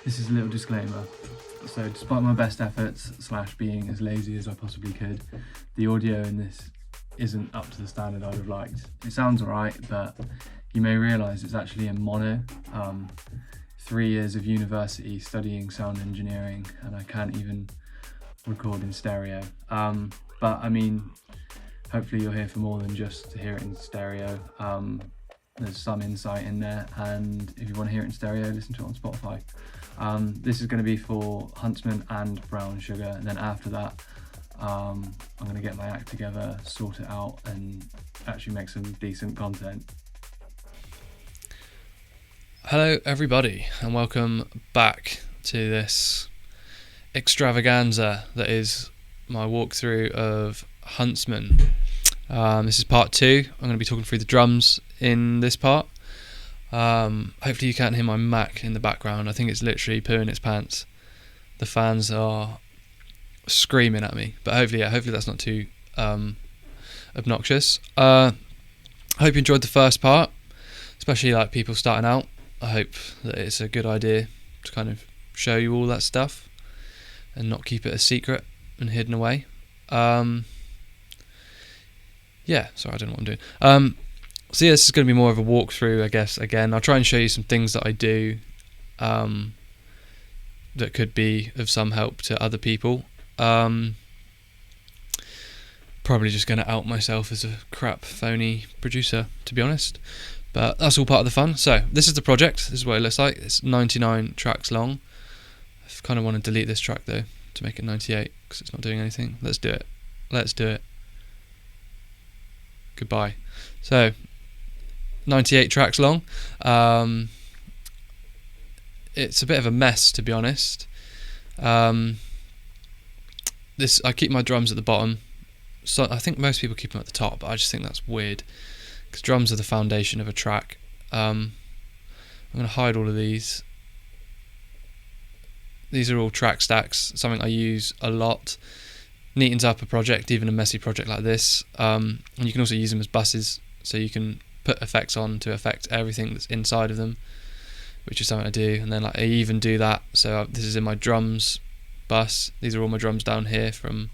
This is a little disclaimer. So despite my best efforts / being as lazy as I possibly could, the audio in this isn't up to the standard I'd have liked. It sounds alright, but you may realise it's actually in mono. 3 years of university studying sound engineering, and I can't even record in stereo. But I mean, hopefully you're here for more than just to hear it in stereo. There's some insight in there, and if you want to hear it in stereo, listen to it on Spotify. This is going to be for Huntsman and Brown Sugar, and then after that I'm going to get my act together, sort it out, and actually make some decent content. Hello everybody, and welcome back to this extravaganza that is my walkthrough of Huntsman. This is part 2. I'm going to be talking through the drums in this part. Hopefully you can't hear my Mac in the background. I think it's literally pooing its pants. The fans are screaming at me, but hopefully that's not too obnoxious. I hope you enjoyed the first part, especially like people starting out. I hope that it's a good idea to kind of show you all that stuff and not keep it a secret and hidden away. Sorry, I don't know what I'm doing. So yeah, this is going to be more of a walkthrough, I guess. Again, I'll try and show you some things that I do that could be of some help to other people. Probably just going to out myself as a crap, phony producer, to be honest. But that's all part of the fun. So this is the project. This is what it looks like. It's 99 tracks long. I kind of want to delete this track though to make it 98 because it's not doing anything. Let's do it. Goodbye. So 98 tracks long. It's a bit of a mess, to be honest. I keep my drums at the bottom. So I think most people keep them at the top, but I just think that's weird because drums are the foundation of a track. I'm going to hide all of these. These are all track stacks, something I use a lot. Neatens up a project, even a messy project like this. And you can also use them as buses, so you can put effects on to affect everything that's inside of them, which is something I do. And then I even do that. So this is in my drums bus. These are all my drums down here, from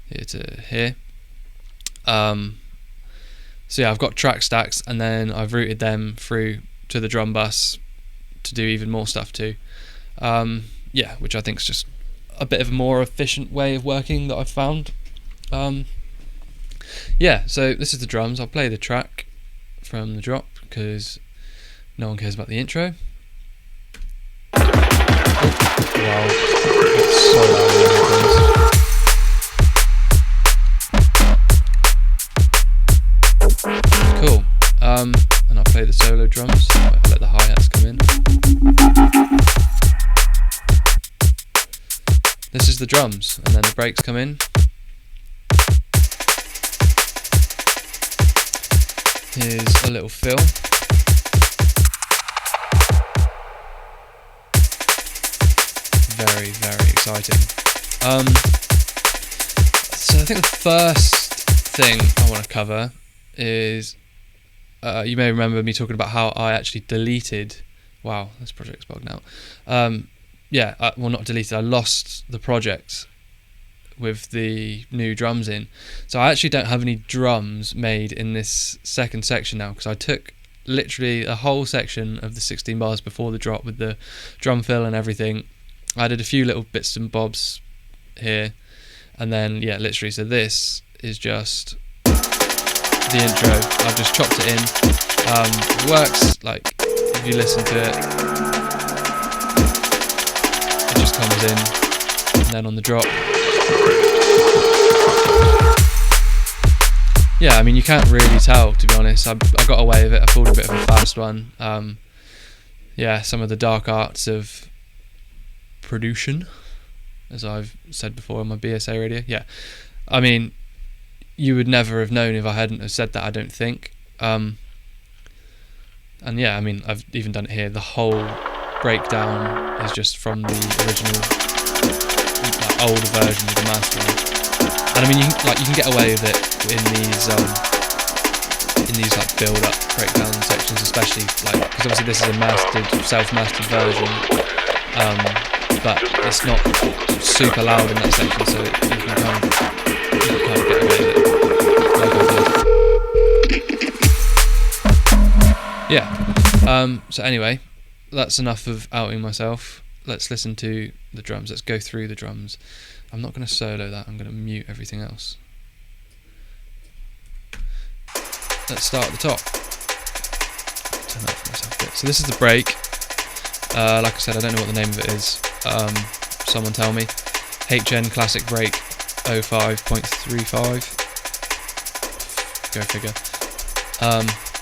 here to here. So yeah, I've got track stacks, and then I've routed them through to the drum bus to do even more stuff too. Which I think is just a bit of a more efficient way of working that I've found. So this is the drums. I'll play the track from the drop because no one cares about the intro. Wow, it's so loud. Cool. And I'll play the solo drums. I'll let the hi-hats come in. This is the drums, and then the breaks come in. Here's a little fill. Very, very exciting. So I think the first thing I want to cover is, you may remember me talking about how I actually deleted. Wow, this project's bugged out. Not deleted. I lost the project with the new drums in. So I actually don't have any drums made in this second section now, because I took literally a whole section of the 16 bars before the drop with the drum fill and everything. I added a few little bits and bobs here, and then literally. So this is just the intro. I've just chopped it in. It works like if you listen to it. It just comes in, and then on the drop. Yeah, I mean, you can't really tell, to be honest. I got away with it. I pulled a bit of a fast one. Some of the dark arts of production, as I've said before on my BSA radio. Yeah, I mean, you would never have known if I hadn't have said that, I don't think. And yeah, I mean, I've even done it here. The whole breakdown is just from the original, older version of the master. And I mean, you can get away with it in these like build-up breakdown sections, especially like because obviously this is a mastered, self-mastered version. but it's not super loud in that section, so you can kind of get away with it. Yeah. So anyway, that's enough of outing myself. Let's listen to the drums. Let's go through the drums. I'm not going to solo that. I'm going to mute everything else. Let's start at the top. Turn that for myself a bit. So this is the break. Like I said, I don't know what the name of it is. Someone tell me. HN Classic Break 05.35. Go figure.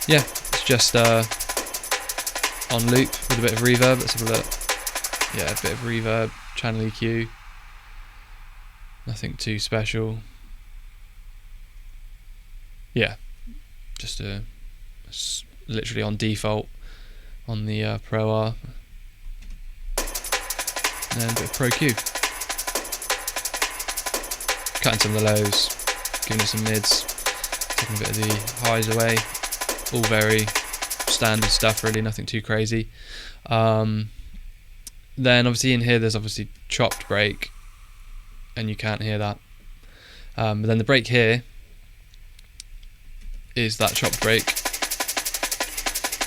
Yeah, it's just on loop with a bit of reverb. Let's have a look. Yeah, a bit of reverb, channel EQ. Nothing too special. Yeah, just literally on default on the Pro R. And then a bit of Pro Q. Cutting some of the lows, giving it some mids, taking a bit of the highs away. All very standard stuff, really, nothing too crazy. Then obviously in here there's obviously chopped break, and you can't hear that. But then the break here is that chopped break,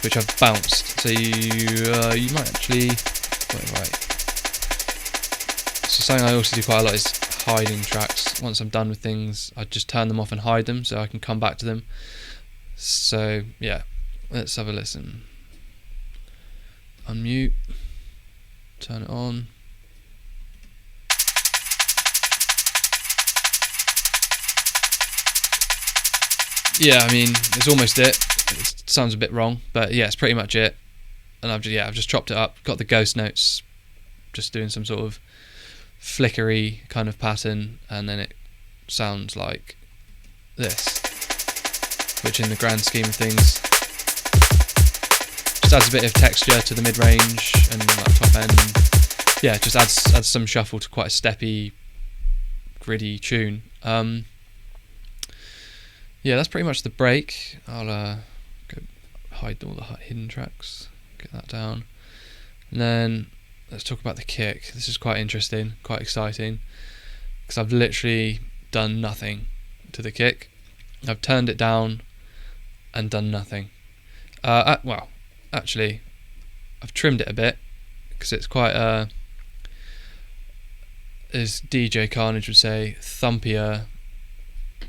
which I've bounced. So you might actually wait, right. So something I also do quite a lot is hiding tracks. Once I'm done with things, I just turn them off and hide them so I can come back to them. So yeah, let's have a listen. Unmute, turn it on. Yeah, I mean, it's almost it. It sounds a bit wrong, but yeah, it's pretty much it. And I've just chopped it up, got the ghost notes, just doing some sort of flickery kind of pattern, and then it sounds like this, which in the grand scheme of things just adds a bit of texture to the mid-range and like top end, and yeah, just adds some shuffle to quite a steppy, gritty tune. Yeah, that's pretty much the break. I'll go hide all the hidden tracks, get that down, and then let's talk about the kick. This is quite interesting, quite exciting, because I've literally done nothing to the kick. I've turned it down and done nothing. Well, actually, I've trimmed it a bit because it's quite as DJ Carnage would say, thumpier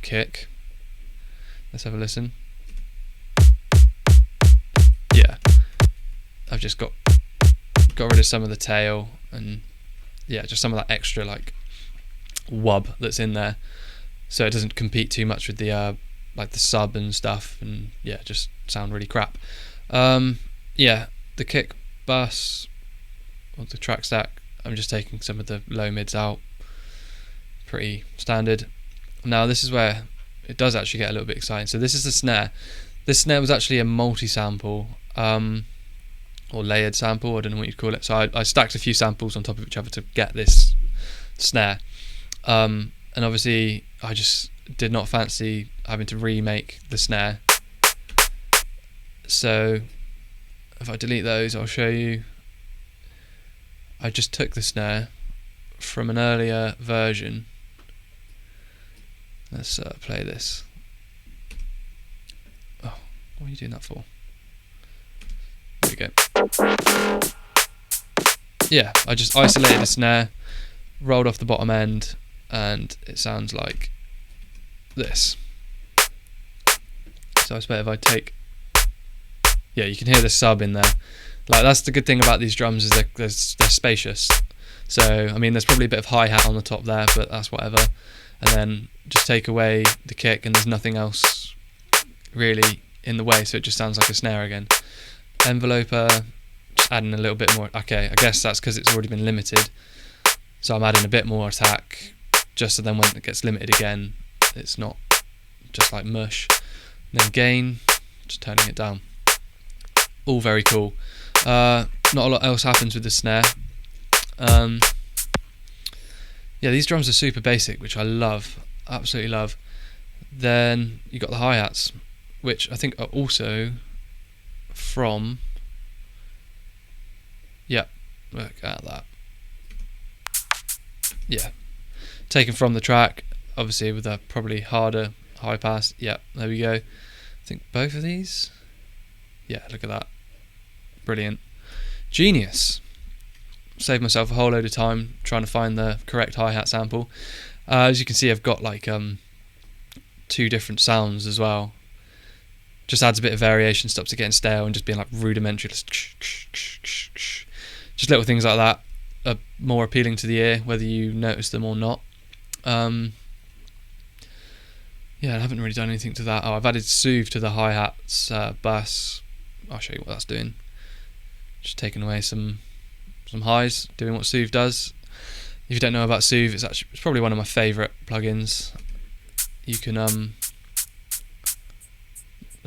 kick. Let's have a listen. Yeah, I've just got rid of some of the tail, and yeah, just some of that extra like wub that's in there, so it doesn't compete too much with the like the sub and stuff, and yeah, just sound really crap. Yeah, the kick bus or the track stack, I'm just taking some of the low mids out, pretty standard. Now this is where it does actually get a little bit exciting. So this is the snare. This snare was actually a multi-sample or layered sample, I don't know what you'd call it. So I stacked a few samples on top of each other to get this snare, and obviously I just did not fancy having to remake the snare. So if I delete those, I'll show you. I just took the snare from an earlier version. Let's play this. Oh, what are you doing that for? There we go. Yeah, I just isolated the snare, rolled off the bottom end, and it sounds like this. So I suppose if I take, yeah, you can hear the sub in there. Like, that's the good thing about these drums, is they're spacious. So I mean, there's probably a bit of hi-hat on the top there, but that's whatever. And then just take away the kick and there's nothing else really in the way, so it just sounds like a snare again. Enveloper, just adding a little bit more. Okay, I guess that's because it's already been limited, so I'm adding a bit more attack, just so then when it gets limited again, it's not just like mush. And then gain, just turning it down. All very cool. Not a lot else happens with the snare. Yeah, these drums are super basic, which I love, absolutely love. Then you got the hi-hats, which I think are also from, yeah, look at that. yeah, taken from the track, obviously with a probably harder high pass. Yeah, there we go. I think both of these. Yeah, look at that. Brilliant. Genius. Saved myself a whole load of time trying to find the correct hi-hat sample. As you can see, I've got like 2 different sounds as well. Just adds a bit of variation, stops it getting stale and just being like rudimentary. Just little things like that are more appealing to the ear, whether you notice them or not. Yeah, I haven't really done anything to that. Oh, I've added soothe to the hi-hats, bass. I'll show you what that's doing. Just taking away some highs, doing what soothe does. If you don't know about soothe, it's probably one of my favourite plugins. You can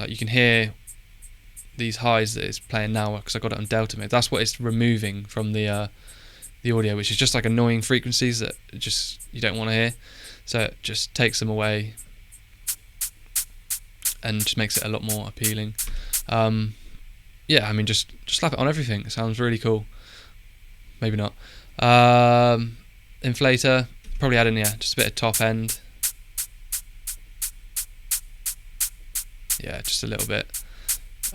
you can hear these highs that it's playing now because I got it on delta mode. That's what it's removing from the audio, which is just like annoying frequencies that just you don't want to hear. So it just takes them away and just makes it a lot more appealing. Yeah, I mean, just slap it on everything. It sounds really cool. Maybe not. Inflator, probably add in, yeah, just a bit of top end. Yeah, just a little bit.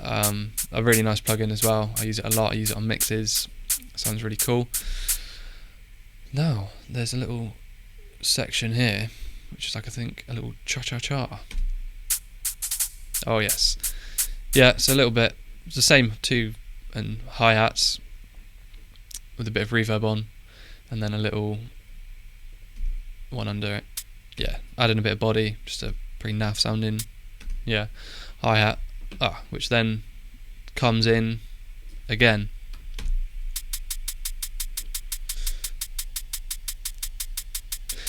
A really nice plugin as well. I use it a lot. I use it on mixes. It sounds really cool. Now, there's a little section here, which is like, I think, a little cha-cha-cha. Oh, yes. Yeah, it's a little bit. It's the same 2 and hi-hats with a bit of reverb on, and then a little one under it. Yeah, add in a bit of body, just a pretty naff sounding, yeah, hi-hat, which then comes in again.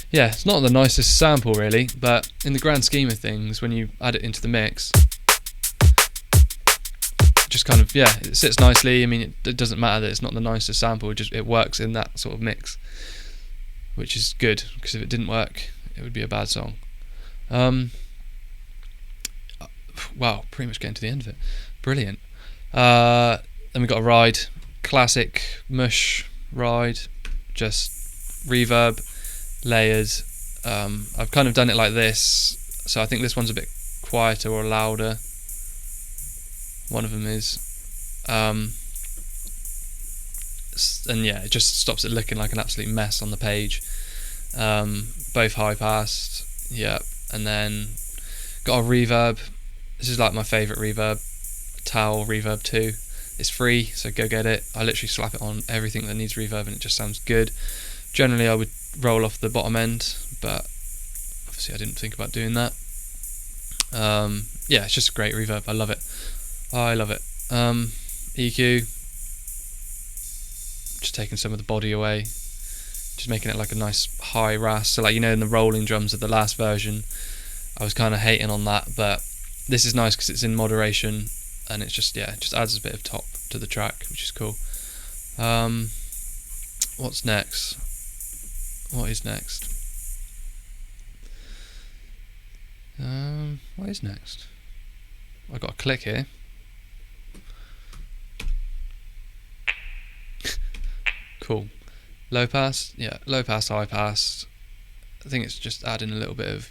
Yeah, it's not the nicest sample really, but in the grand scheme of things, when you add it into the mix, just kind of, yeah, it sits nicely. I mean, it doesn't matter that it's not the nicest sample, it works in that sort of mix, which is good, because if it didn't work, it would be a bad song. Wow, pretty much getting to the end of it. Brilliant. Then we got a ride, classic mush ride, just reverb, layers. I've kind of done it like this, so I think this one's a bit quieter or louder. One of them is, and yeah, it just stops it looking like an absolute mess on the page. Both high passed, yeah, and then got a reverb. This is like my favourite reverb, Towel Reverb 2. It's free, so go get it. I literally slap it on everything that needs reverb and it just sounds good. Generally I would roll off the bottom end, but obviously I didn't think about doing that. Yeah, it's just a great reverb. I love it. I love it. EQ, just taking some of the body away, just making it like a nice high ras. So like, you know, in the rolling drums of the last version, I was kind of hating on that, but this is nice because it's in moderation and it's just, yeah, it just adds a bit of top to the track, which is cool. What's next? What is next? What is next? I got a click here. Cool. Low pass, yeah, low pass, high pass. I think it's just adding a little bit of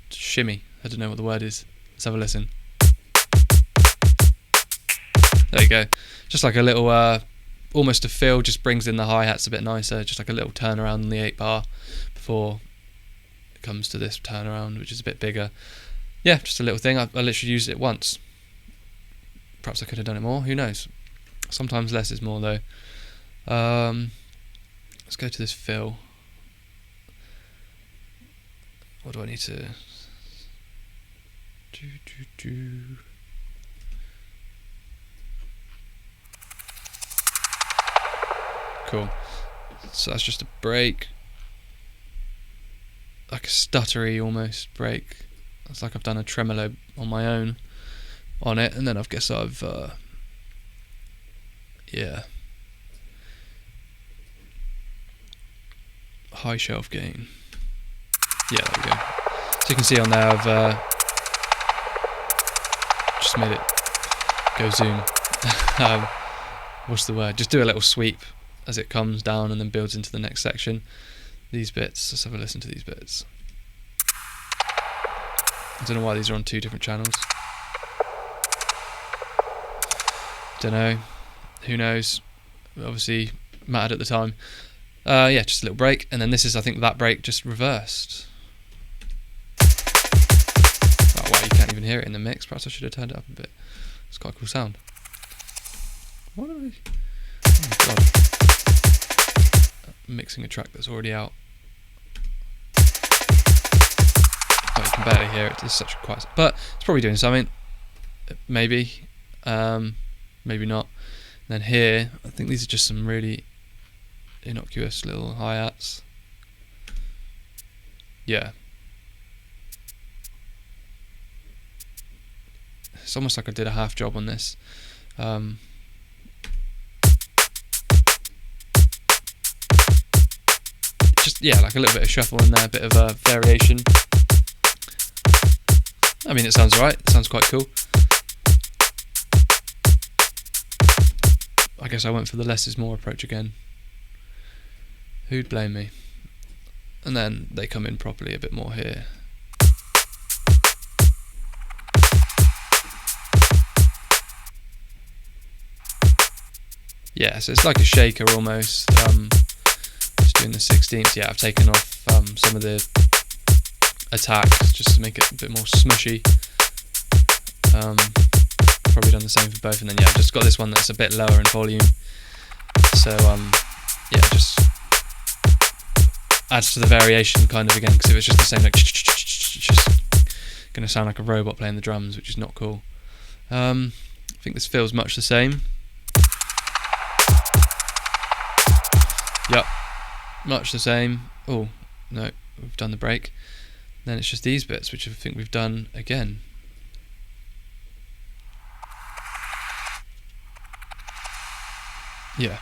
shimmy. I don't know what the word is. Let's have a listen. There you go. Just like a little, almost a fill, just brings in the hi-hats a bit nicer. Just like a little turnaround on the 8-bar before it comes to this turnaround, which is a bit bigger. Yeah, just a little thing. I literally used it once. Perhaps I could have done it more. Who knows? Sometimes less is more though. Let's go to this fill. What do I need to do? Cool. So that's just a break, like a stuttery almost break. It's like I've done a tremolo on my own on it, and then I've yeah, high shelf gain. Yeah, there we go. So you can see on there I've just made it go zoom. What's the word? Just do a little sweep as it comes down and then builds into the next section. These bits, let's have a listen to these bits. I don't know why these are on 2 different channels. Don't know. Who knows? Obviously mattered at the time. Yeah, just a little break, and then this is, I think, that break just reversed. Oh wow, you can't even hear it in the mix. Perhaps I should have turned it up a bit. It's quite a cool sound. What are we? Oh my god. Mixing a track that's already out. Oh, you can barely hear it. It's such a quiet, but it's probably doing something. Maybe. Maybe not. And then here, I think these are just some really innocuous little hi-hats. Yeah. It's almost like I did a half job on this. Just, yeah, like a little bit of shuffle in there, a bit of a variation. I mean, it sounds alright, it sounds quite cool. I guess I went for the less is more approach again. Who'd blame me? And then they come in properly a bit more here. Yeah, so it's like a shaker almost. Just doing the 16th. Yeah, I've taken off some of the attacks just to make it a bit more smushy. Probably done the same for both, and then yeah, I've just got this one that's a bit lower in volume. So yeah, just adds to the variation kind of again, because if it's just the same, like it's just going to sound like a robot playing the drums, which is not cool. I think this feels much the same. Yep, much the same. Oh no, we've done the break. Then it's just these bits, which I think we've done again. Yeah.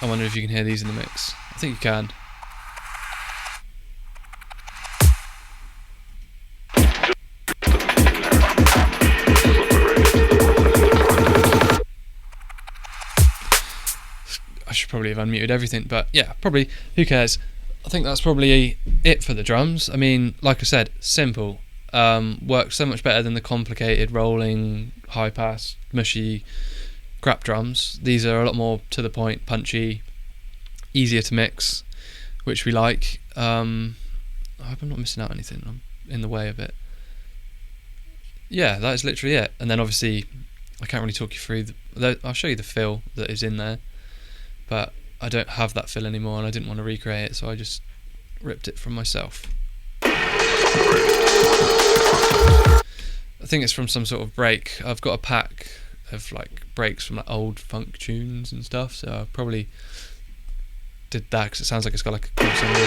I wonder if you can hear these in the mix. I think you can. I should probably have unmuted everything, but yeah, probably, who cares? I think that's probably it for the drums. I mean, like I said, simple. Works so much better than the complicated, rolling, high pass, mushy crap drums. These are a lot more to the point, punchy, easier to mix, which we like. I hope I'm not missing out anything. I'm in the way of it. Yeah, that is literally it. And then obviously I can't really talk you through I'll show you the fill that is in there, but I don't have that fill anymore and I didn't want to recreate it, so I just ripped it from myself. I think it's from some sort of break. I've got a pack of like breaks from like old funk tunes and stuff, so I probably did that because it sounds like it's got like a cool symbol.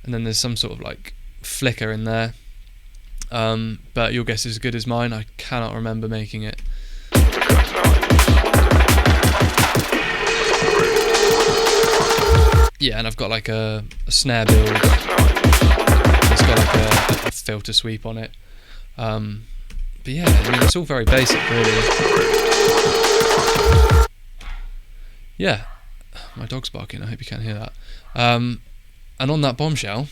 And then there's some sort of like flicker in there, but your guess is as good as mine. I cannot remember making it. Yeah, and I've got like a snare build. It's got like a filter sweep on it. But yeah, I mean, it's all very basic, really. Yeah, my dog's barking. I hope you can't hear that. And on that bombshell,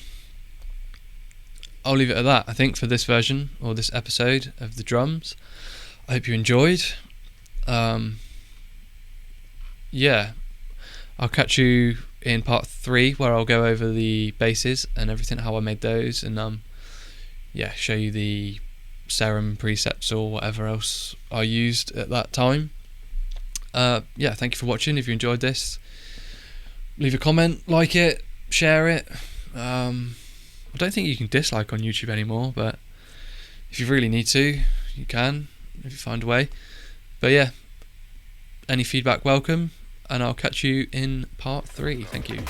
I'll leave it at that, I think, for this version, or this episode of the drums. I hope you enjoyed. Yeah, I'll catch you in part 3, where I'll go over the basses and everything, how I made those, and yeah, show you the serum presets or whatever else I used at that time. Yeah, thank you for watching. If you enjoyed this, leave a comment, like it, share it. I don't think you can dislike on YouTube anymore, but if you really need to, you can, if you find a way. But yeah, any feedback welcome, and I'll catch you in part 3. Thank you.